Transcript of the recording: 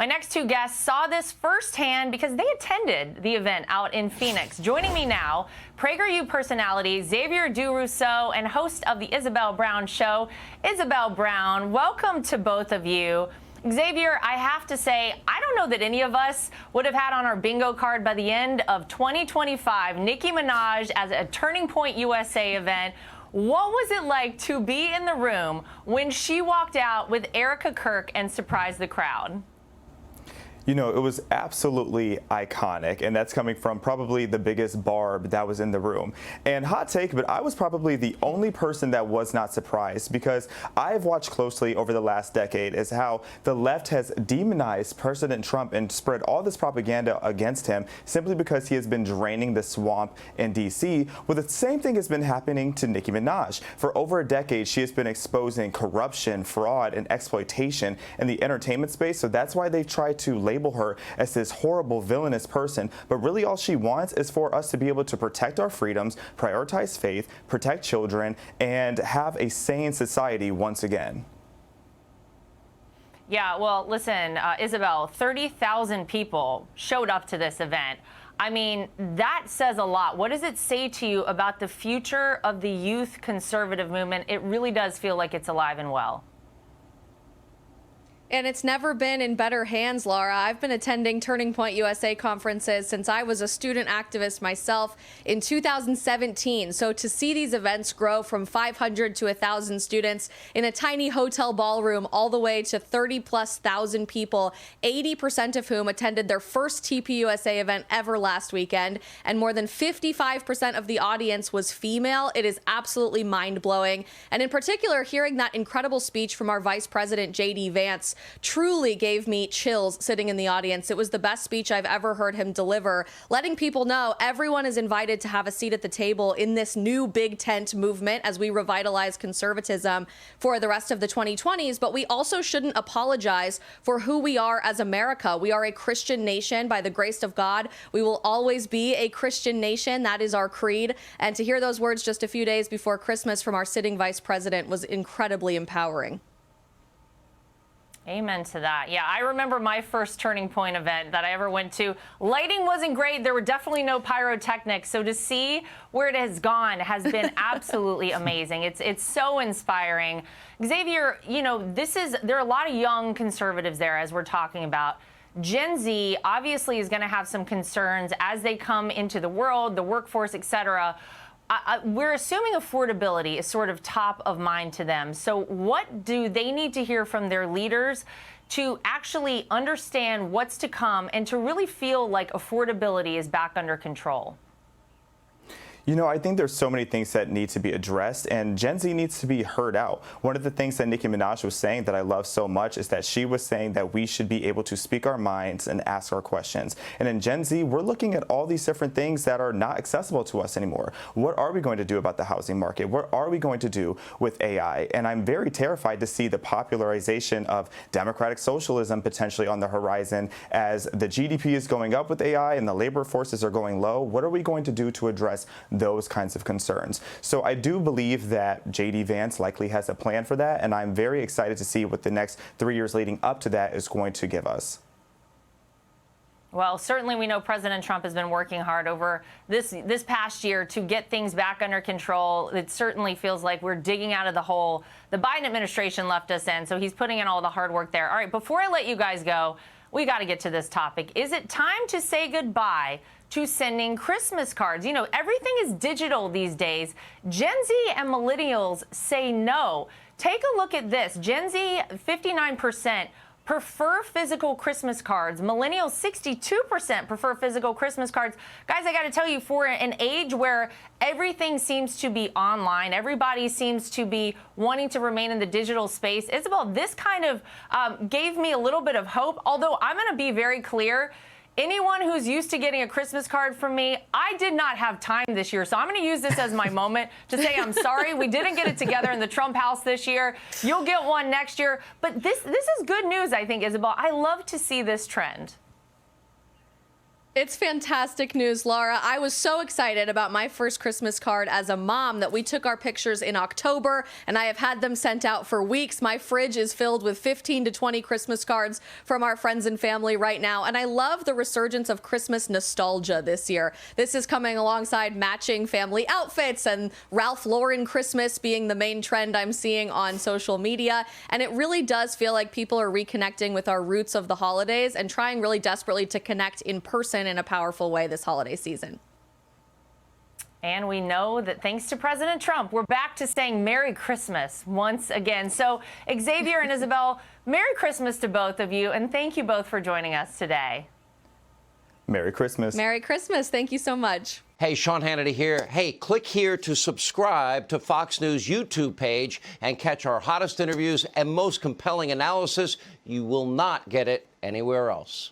My next two guests saw this firsthand because they attended the event out in Phoenix. Joining me now, PragerU personality Xavier DuRousseau and host of the Isabel Brown Show, Isabel Brown. Welcome to both of you. Xavier, I have to say, I don't know that any of us would have had on our bingo card by the end of 2025 Nicki Minaj as a Turning Point USA event. What was it like to be in the room when she walked out with Erica Kirk and surprised the crowd? You know, it was absolutely iconic, and that's coming from probably the biggest barb that was in the room. And hot take, but I was probably the only person that was not surprised, because I've watched closely over the last decade is how the left has demonized President Trump and spread all this propaganda against him simply because he has been draining the swamp in D.C. Well, the same thing has been happening to Nicki Minaj. For over a decade, she has been exposing corruption, fraud, and exploitation in the entertainment space. So that's why they've tried to label her as this horrible, villainous person, but really all she wants is for us to be able to protect our freedoms, prioritize faith, protect children, and have a sane society once again. Yeah, well, listen, Isabel, 30,000 people showed up to this event. I mean, that says a lot. What does it say to you about the future of the youth conservative movement? It really does feel like it's alive and well. And it's never been in better hands, Laura. I've been attending Turning Point USA conferences since I was a student activist myself in 2017. So to see these events grow from 500 to 1,000 students in a tiny hotel ballroom all the way to 30,000+ people, 80% of whom attended their first TPUSA event ever last weekend, and more than 55% of the audience was female. It is absolutely mind-blowing. And in particular, hearing that incredible speech from our Vice President, J.D. Vance, truly gave me chills sitting in the audience. It was the best speech I've ever heard him deliver, letting people know everyone is invited to have a seat at the table in this new big tent movement as we revitalize conservatism for the rest of the 2020s. But we also shouldn't apologize for who we are as America. We are a Christian nation by the grace of God. We will always be a Christian nation. That is our creed. And to hear those words just a few days before Christmas from our sitting vice president was incredibly empowering. Amen to that. Yeah, I remember my first Turning Point event that I ever went to. Lighting wasn't great. There were definitely no pyrotechnics. So to see where it has gone has been absolutely amazing. It's so inspiring. Xavier, you know, there are a lot of young conservatives there, as we're talking about. Gen Z obviously is going to have some concerns as they come into the world, the workforce, et cetera. We're assuming affordability is sort of top of mind to them. So what do they need to hear from their leaders to actually understand what's to come and to really feel like affordability is back under control? You know, I think there's so many things that need to be addressed, and Gen Z needs to be heard out. One of the things that Nicki Minaj was saying that I love so much is that she was saying that we should be able to speak our minds and ask our questions. And in Gen Z, we're looking at all these different things that are not accessible to us anymore. What are we going to do about the housing market? What are we going to do with AI? And I'm very terrified to see the popularization of democratic socialism potentially on the horizon as the GDP is going up with AI and the labor forces are going low. What are we going to do to address those kinds of concerns? So I do believe that J.D. Vance likely has a plan for that, and I'm very excited to see what the next 3 years leading up to that is going to give us. Well, certainly we know President Trump has been working hard over this past year to get things back under control. It certainly feels like we're digging out of the hole the Biden administration left us in, so he's putting in all the hard work there. All right, before I let you guys go, we got to get to this topic. Is it time to say goodbye to sending Christmas cards? You know, everything is digital these days. Gen Z and millennials say no. Take a look at this. Gen Z, 59% prefer physical Christmas cards. Millennials, 62% prefer physical Christmas cards. Guys, I got to tell you, for an age where everything seems to be online, everybody seems to be wanting to remain in the digital space, Isabel, this kind of gave me a little bit of hope, although I'm going to be very clear. Anyone who's used to getting a Christmas card from me, I did not have time this year. So I'm going to use this as my moment to say I'm sorry. We didn't get it together in the Trump house this year. You'll get one next year. But this is good news, I think, Isabel. I love to see this trend. It's fantastic news, Laura. I was so excited about my first Christmas card as a mom that we took our pictures in October, and I have had them sent out for weeks. My fridge is filled with 15 to 20 Christmas cards from our friends and family right now, and I love the resurgence of Christmas nostalgia this year. This is coming alongside matching family outfits and Ralph Lauren Christmas being the main trend I'm seeing on social media, and it really does feel like people are reconnecting with our roots of the holidays and trying really desperately to connect in person in a powerful way this holiday season. And we know that thanks to President Trump, we're back to saying Merry Christmas once again. So Xavier and Isabel, Merry Christmas to both of you, and thank you both for joining us today. Merry Christmas. Merry Christmas. Thank you so much. Hey, Sean Hannity here. Hey, click here to subscribe to Fox News YouTube page and catch our hottest interviews and most compelling analysis. You will not get it anywhere else.